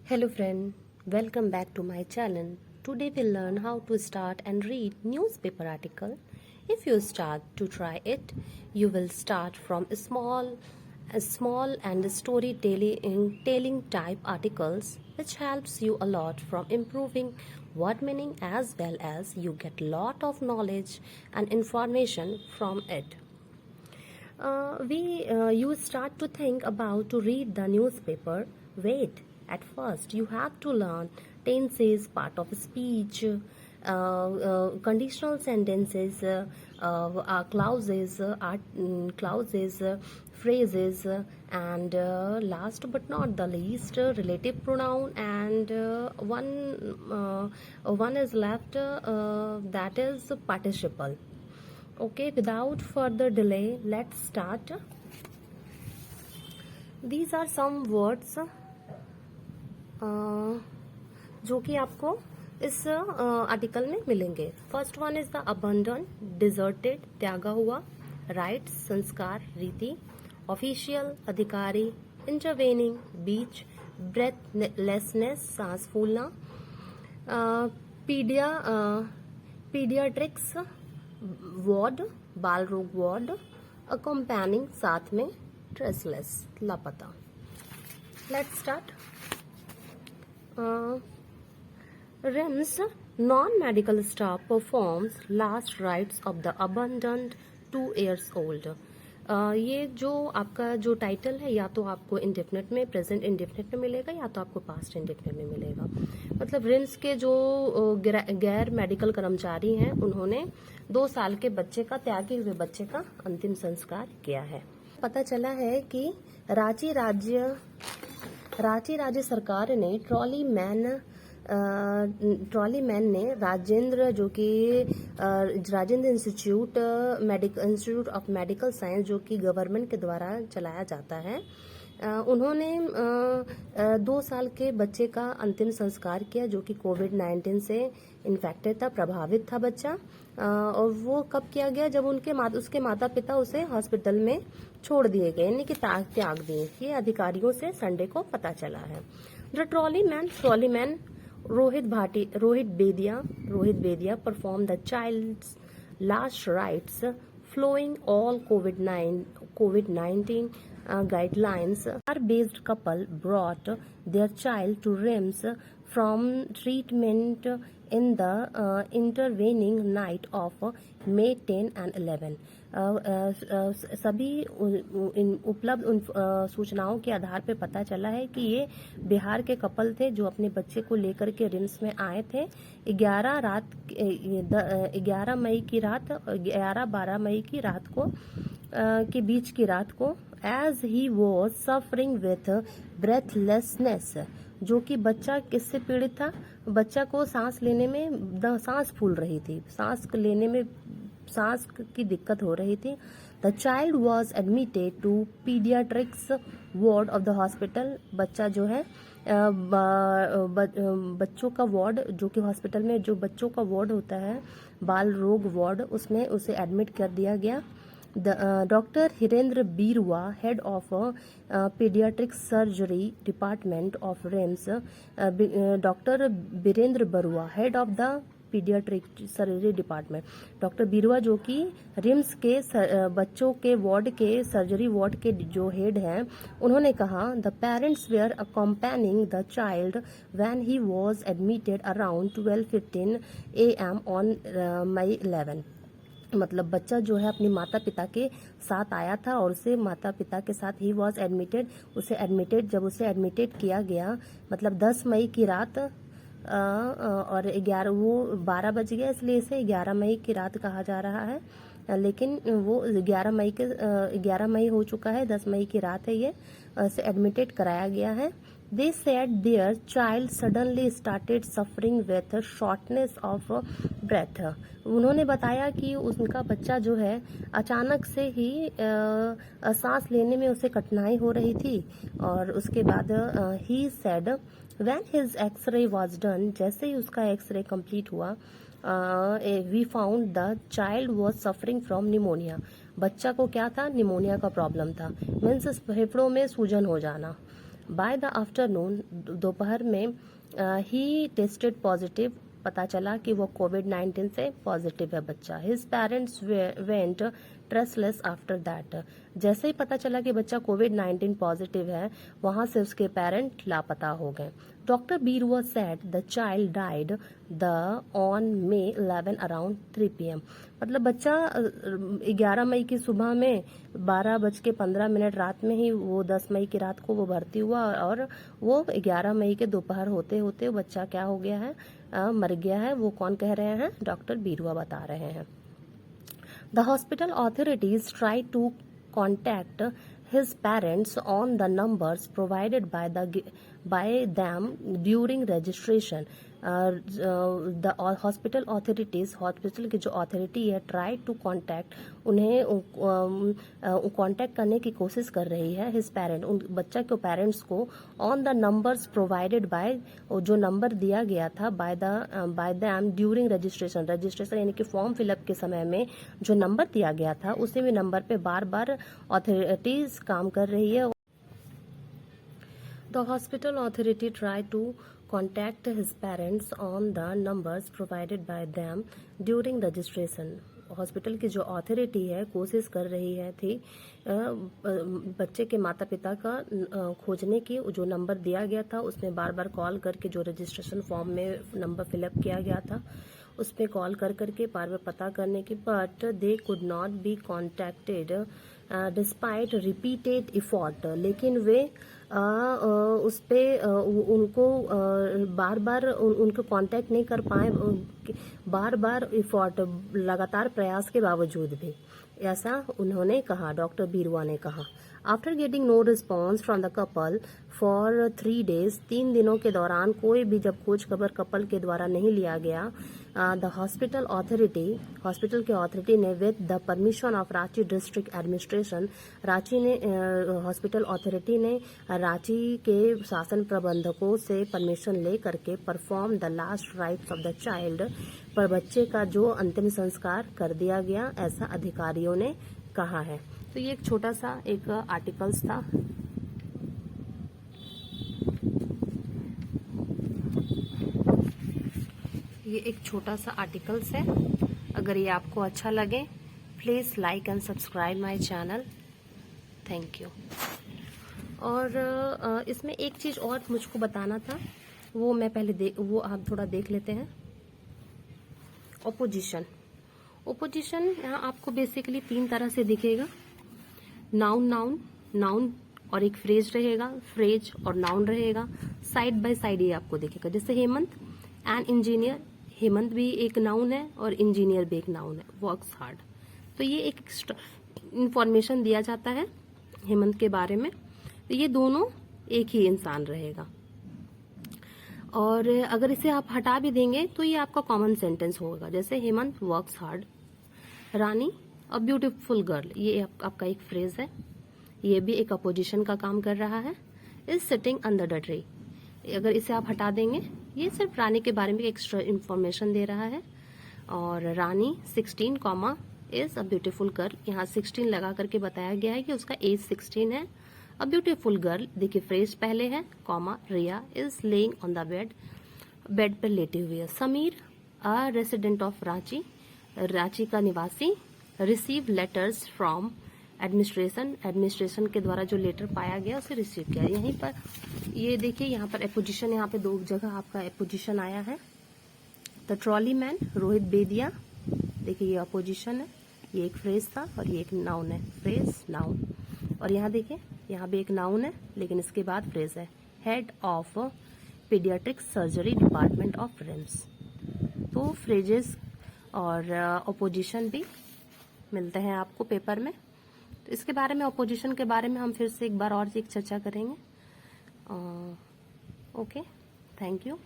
Hello friend, welcome back to my channel. Today we'll learn how to start and read newspaper article. If you start to try it, you will start from a small and storytelling type articles which helps you a lot from improving word meaning as well as you get lot of knowledge and information from it. You start to think about to read the newspaper. Wait, at first you have to learn tenses, part of speech, conditional sentences, clauses, phrases, and last but not the least, relative pronoun, and one is left, that is participle. Okay, without further delay, let's start. These are some words जो कि आपको इस article में मिलेंगे. First one is the abandon, deserted, त्यागा हुआ. Right, संस्कार, रीति. ऑफिशियल, अधिकारी. इंटरवेनिंग, बीच. ब्रेथलेसनेस, सांस फूलना. पीडियाट्रिक्स, वार्ड, बाल रोग वार्ड. अकम्पैनिंग, साथ में. ट्रेसलेस, लापता. Let's start. RIMS, non-medical staff performs last rites of the abandoned 2 years old. ये जो आपका जो टाइटल है या तो आपको इंडेफिनिट में, प्रेजेंट इंडेफिनिट में मिलेगा या तो आपको पास्ट इंडेफिनिट में मिलेगा. मतलब रिम्स के जो गैर मेडिकल कर्मचारी हैं उन्होंने 2 साल के बच्चे का, त्यागे हुए बच्चे का अंतिम संस्कार किया है. पता चला है कि रांची राज्य सरकार ने ट्रॉली मैन ने राजेंद्र, जो कि Rajendra institute of medical science, जो कि गवर्नमेंट के द्वारा चलाया जाता है, उन्होंने 2 साल के बच्चे का अंतिम संस्कार किया जो कि कोविड-19 से इन्फेक्टेड था, प्रभावित था बच्चा. और वो कब किया गया? जब उसके माता पिता उसे हॉस्पिटल में छोड़ दिए गए, यानी कि त्याग दिए. ये अधिकारियों से संडे को पता चला है. The trolley man Rohit Bedia perform the child's last rites following all COVID-19 guidelines. Based couple brought their child to RIMS from treatment in the intervening night of May 10 and 11. सभी उपलब्ध सूचनाओं के आधार पर पता चला है कि ये बिहार के कपल थे जो अपने बच्चे को लेकर के रिम्स में आए थे. 11 मई की रात, 11-12 मई की रात को के बीच की रात को, as he was suffering with breathlessness. जो कि बच्चा किससे पीड़ित था? बच्चा को सांस लेने में सांस फूल रही थी, सांस की दिक्कत हो रही थी. The child was admitted to paediatrics ward of the hospital. बच्चा जो है बच्चों का वार्ड, जो कि हॉस्पिटल में जो बच्चों का वार्ड होता है, बाल रोग वार्ड, उसमें उसे एडमिट कर दिया गया. Doctor Hirendra Birwa, head of paediatric surgery department of RIMS. Doctor Birendra Barua, head of the paediatric surgery department. Doctor Birwa जो कि रिम्स के बच्चों के वार्ड के सर्जरी वार्ड के जो हेड हैं, उन्होंने कहा, the parents were accompanying the child when he was admitted around 12:15 AM on May 11. मतलब बच्चा जो है अपनी माता पिता के साथ आया था और उसे माता पिता के साथ ही वॉज एडमिटेड. जब उसे एडमिटेड किया गया, मतलब 10 मई की रात, और 12 बज गया, इसलिए इसे 11 मई की रात कहा जा रहा है. लेकिन वो 11 मई हो चुका है, 10 मई की रात है. ये से एडमिटेड कराया गया है. They said their child suddenly started suffering with shortness of breath. उन्होंने बताया कि उनका बच्चा जो है अचानक से ही सांस लेने में उसे कठिनाई हो रही थी. और उसके बाद he said when his X-ray was done, जैसे ही उसका X-ray कंप्लीट हुआ, we found the child was suffering from pneumonia. बच्चा को क्या था? निमोनिया का प्रॉब्लम था. मीन्स फेफड़ों में सूजन हो जाना. बाय द आफ्टरनून, दोपहर में ही टेस्टेड पॉजिटिव, पता चला कि वो कोविड-19 से पॉजिटिव है बच्चा। His parents went traceless after that, जैसे ही पता चला कि बच्चा कोविड-19 पॉजिटिव है, वहां से उसके पेरेंट लापता हो गए। Doctor Barua said the child died the on May 11 around 3 PM। मतलब बच्चा 11 मई की सुबह में 12:15 रात में ही, वो 10 मई की रात को वो भर्ती हुआ और वो 11 मई के दोपहर होते होते बच्चा क्या हो गया है, मर गया है। वो कौन कह रहे हैं? डॉक्टर बीरुआ बता रहे हैं। The hospital authorities tried to contact his parents on the numbers provided by them during registration. The hospital authorities, hospital की जो authority है, tried to contact, उन्हें कांटेक्ट करने की कोशिश कर रही है his parent, उन बच्चा के पेरेंट्स को on the numbers provided by, जो नंबर दिया गया था by them during registration यानी कि फॉर्म फिलअप के समय में जो नंबर दिया गया था, उसी में नंबर पे बार बार ऑथोरिटीज काम कर रही है। The hospital authority tried to contact his parents on the numbers provided by them during registration. Hospital की जो अथॉरिटी है कोशिश कर रही है थी बच्चे के माता पिता का खोजने की, जो नंबर दिया गया था उसमें बार बार कॉल करके, जो रजिस्ट्रेशन फॉर्म में नंबर फिलअप किया गया था उस पर कॉल कर करके बार बार पता करने की, but they could not be contacted despite repeated effort. लेकिन वे उस पे उनको बार बार उनको कांटेक्ट नहीं कर पाए, बार बार इफोर्ट, लगातार प्रयास के बावजूद भी, ऐसा उन्होंने कहा, डॉक्टर बीरुआ ने कहा। After getting no response from the couple for 3 days, 3 दिनों के दौरान कोई भी जब खोज खबर कपल के द्वारा नहीं लिया गया, द हॉस्पिटल के अथॉरिटी ने with the permission of Ranchi district administration, Ranchi ने हॉस्पिटल अथॉरिटी ने रांची के शासन प्रबंधकों से परमिशन ले करके perform the last rites of the child, पर बच्चे का जो अंतिम संस्कार कर दिया गया, ऐसा अधिकारियों ने कहा है। तो ये एक छोटा सा एक आर्टिकल्स था। ये एक छोटा सा आर्टिकल्स है। अगर ये आपको अच्छा लगे please like and subscribe my channel. Thank you. और इसमें एक चीज और मुझको बताना था, वो मैं पहले वो आप थोड़ा देख लेते हैं। ओपोजिशन यहाँ आपको बेसिकली 3 तरह से दिखेगा। नाउन और एक फ्रेज रहेगा, फ्रेज और नाउन रहेगा, साइड बाय साइड ये आपको दिखेगा। जैसे हेमंत एंड इंजीनियर, हेमंत भी एक नाउन है और इंजीनियर भी एक नाउन है, वर्क्स हार्ड। तो ये एक एक्स्ट्रा इंफॉर्मेशन दिया जाता है हेमंत के बारे में। तो ये दोनों एक ही इंसान रहेगा, और अगर इसे आप हटा भी देंगे तो ये आपका कॉमन सेंटेंस होगा। जैसे हेमंत वर्क्स हार्ड, रानी अ ब्यूटीफुल गर्ल, ये आपका एक फ्रेज है, ये भी एक अपोजिशन का काम कर रहा है। Is sitting under the tree, अगर इसे आप हटा देंगे, ये सिर्फ रानी के बारे में एक्स्ट्रा इंफॉर्मेशन दे रहा है। और रानी 16 comma is a beautiful girl, यहाँ 16 लगा करके बताया गया है कि उसका एज 16 है। अ ब्यूटीफुल गर्ल, देखिए फ्रेज पहले है, comma Riya is lying on the bed पर लेटे हुए है। Sameer a resident of Ranchi का निवासी, रिसीव लेटर्स फ्रॉम एडमिनिस्ट्रेशन के द्वारा जो लेटर पाया गया उसे रिसीव किया। यहीं पर ये देखिए, यहाँ पर एपोजिशन, यहाँ पे 2 जगह आपका एपोजिशन आया है। द ट्रॉली मैन रोहित बेदिया, देखिए ये अपोजिशन है, ये एक फ्रेज था और ये एक नाउन है, फ्रेज नाउन। और यहाँ देखिए, यहाँ भी एक नाउन है लेकिन इसके बाद फ्रेज है, head of paediatric surgery department of RIMS. तो फ्रेजेस और अपोजिशन भी मिलते हैं आपको पेपर में। तो इसके बारे में, अपोजिशन के बारे में हम फिर से एक बार और चर्चा करेंगे। Okay, thank you.